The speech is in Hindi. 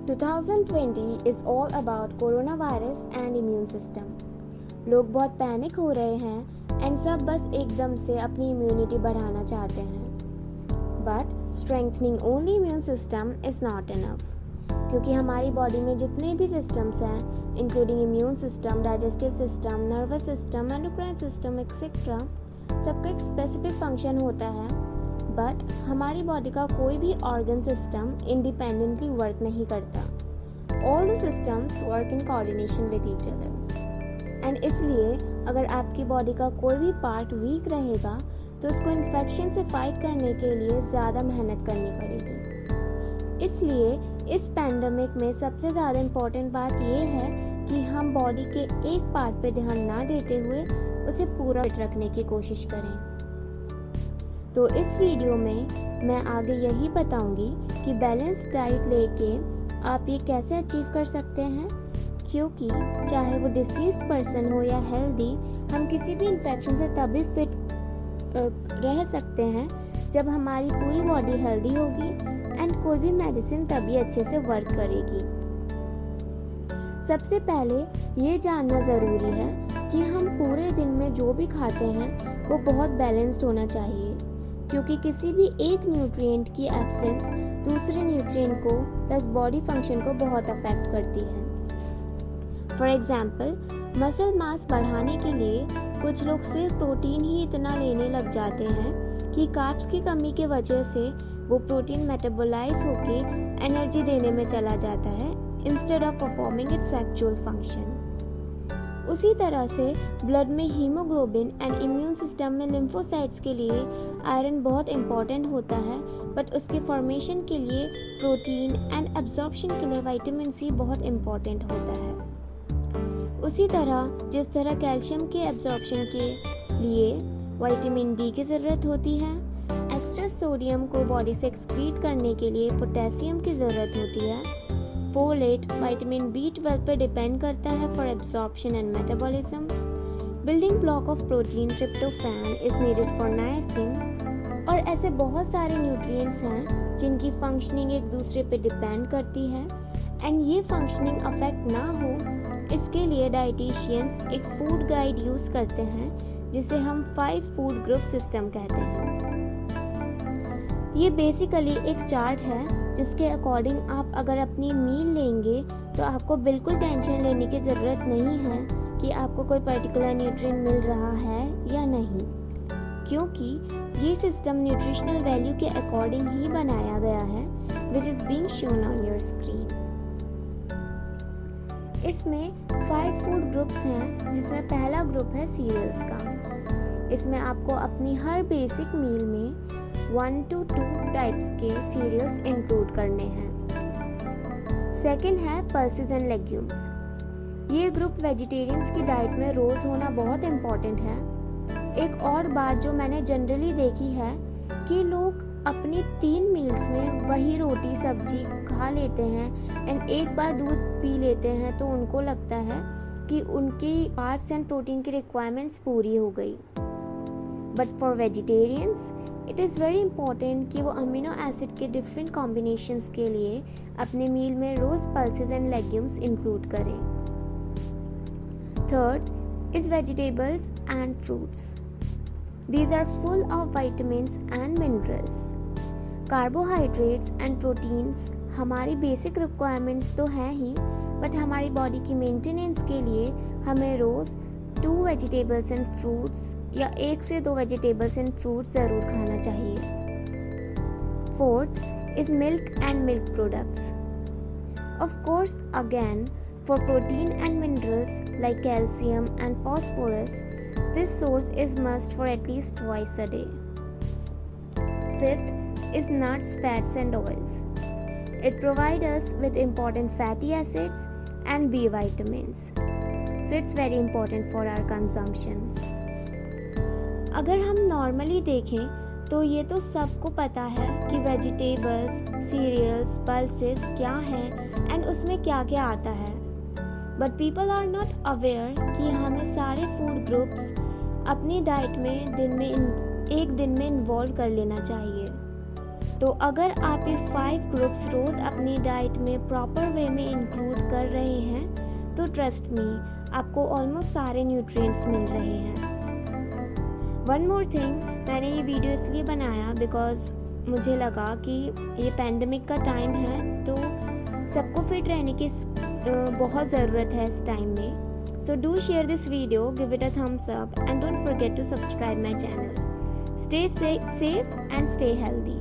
2020 is all about coronavirus and immune system. लोग बहुत पैनिक हो रहे हैं एंड सब बस एकदम से अपनी इम्यूनिटी बढ़ाना चाहते हैं. But strengthening only immune system is not enough, क्योंकि हमारी बॉडी में जितने भी सिस्टम्स हैं including immune system, digestive system, nervous system, endocrine system etcetera, सबका एक स्पेसिफिक फंक्शन होता है. बट हमारी बॉडी का कोई भी ऑर्गन सिस्टम इंडिपेंडेंटली वर्क नहीं करता. All the systems work in coordination with each other. And इसलिए अगर आपकी बॉडी का कोई भी पार्ट वीक रहेगा तो उसको इन्फेक्शन से फाइट करने के लिए ज़्यादा मेहनत करनी पड़ेगी. इसलिए इस पैंडेमिक में सबसे ज़्यादा इम्पॉर्टेंट बात ये है कि हम बॉडी के एक पार्ट पे ध्यान ना देते हुए उसे पूरा फिट रखने की कोशिश करें. तो इस वीडियो में मैं आगे यही बताऊंगी कि बैलेंस डाइट लेके आप ये कैसे अचीव कर सकते हैं, क्योंकि चाहे वो डिसीज पर्सन हो या हेल्दी, हम किसी भी इन्फेक्शन से तभी फिट रह सकते हैं जब हमारी पूरी बॉडी हेल्दी होगी एंड कोई भी मेडिसिन तभी अच्छे से वर्क करेगी. सबसे पहले ये जानना ज़रूरी है कि हम पूरे दिन में जो भी खाते हैं वो बहुत बैलेंस्ड होना चाहिए, क्योंकि किसी भी एक न्यूट्रिएंट की एब्सेंस दूसरे न्यूट्रिएंट को प्लस बॉडी फंक्शन को बहुत अफेक्ट करती है. फॉर एग्जाम्पल, मसल मास बढ़ाने के लिए कुछ लोग सिर्फ प्रोटीन ही इतना लेने लग जाते हैं कि कार्ब्स की कमी की वजह से वो प्रोटीन मेटाबोलाइज होके एनर्जी देने में चला जाता है instead of performing its actual function. उसी तरह से ब्लड में हीमोग्लोबिन एंड इम्यून सिस्टम में लिम्फोसाइट्स के लिए आयरन बहुत इम्पॉर्टेंट होता है, बट उसके फॉर्मेशन के लिए प्रोटीन एंड एब्जॉर्प्शन के लिए विटामिन सी बहुत इम्पॉर्टेंट होता है. उसी तरह जिस तरह कैल्शियम के एब्जॉर्प्शन के लिए विटामिन डी की ज़रूरत होती है, एक्स्ट्रा सोडियम को बॉडी से एक्सक्रीट करने के लिए पोटेशियम की ज़रूरत होती है, फोलेट विटामिन B12 पर डिपेंड करता है for absorption and metabolism, building block of protein tryptophan is needed for niacin, और ऐसे बहुत सारे न्यूट्रिएंट्स हैं जिनकी फंक्शनिंग एक दूसरे पे डिपेंड करती है. एंड ये फंक्शनिंग अफेक्ट ना हो इसके लिए डाइटिशियंस एक फूड गाइड यूज़ करते हैं जिसे हम 5 फूड ग्रुप सिस्टम कहते हैं. ये बेसिकली एक चार्ट है जिसके अकॉर्डिंग आप अगर अपनी मील लेंगे तो आपको बिल्कुल टेंशन लेने की ज़रूरत नहीं है कि आपको कोई पर्टिकुलर न्यूट्रिएंट मिल रहा है या नहीं, क्योंकि ये सिस्टम न्यूट्रिशनल वैल्यू के अकॉर्डिंग ही बनाया गया है, which is being shown on your screen. इसमें 5 फूड ग्रुप्स हैं, जिसमें पहला ग्रुप है सीरियल्स का. इसमें आपको अपनी हर बेसिक मील में 1 to 2 टाइप्स के सीरियल्स इंक्लूड करने हैं. सेकंड है पल्सेस एंड लेग्यूम्स. ये ग्रुप वेजिटेरियंस की डाइट में रोज़ होना बहुत इम्पॉर्टेंट है. एक और बात जो मैंने जनरली देखी है कि लोग अपनी 3 मील्स में वही रोटी सब्जी खा लेते हैं एंड एक बार दूध पी लेते हैं तो उनको लगता है कि उनकी कार्ब्स एंड प्रोटीन की रिक्वायरमेंट्स पूरी हो गई. But for vegetarians it is very important कि वो अमीनो एसिड के डिफरेंट कॉम्बिनेशंस के लिए अपने मील में रोज़ पल्सेस एंड लेग्यूम्स इंक्लूड करें. Third is vegetables and fruits. These are full of vitamins and minerals. Carbohydrates and proteins हमारी बेसिक रिक्वायरमेंट्स तो हैं ही, बट हमारी बॉडी की मेंटेनेंस के लिए हमें रोज़ 2 वेजिटेबल्स एंड फ्रूट्स या 1 से 2 वेजिटेबल्स एंड फ्रूट्स ज़रूर खाना चाहिए. Fourth is milk and milk products. Of course again for protein and minerals like calcium and phosphorus, this source is must for at least twice a day. Fifth is nuts, fats and oils. It provides us with important fatty acids and B vitamins. So it's very important for our consumption. अगर हम नॉर्मली देखें तो ये तो सबको पता है कि वेजिटेबल्स, सीरियल्स, पल्सेस क्या हैं एंड उसमें क्या क्या आता है. But people are not aware कि हमें सारे फूड ग्रुप्स अपनी डाइट में एक दिन में इन्वॉल्व कर लेना चाहिए. तो अगर आप ये 5 ग्रुप्स रोज़ अपनी डाइट में प्रॉपर वे में इंक्लूड कर रहे हैं तो ट्रस्ट मी, आपको ऑलमोस्ट सारे न्यूट्रिएंट्स मिल रहे हैं। वन मोर थिंग, मैंने ये वीडियो इसलिए बनाया बिकॉज मुझे लगा कि ये पैंडमिक का टाइम है तो सबको फिट रहने की बहुत ज़रूरत है इस टाइम में। So do share this video, give it a thumbs up and don't forget to subscribe my channel. Stay safe and stay healthy.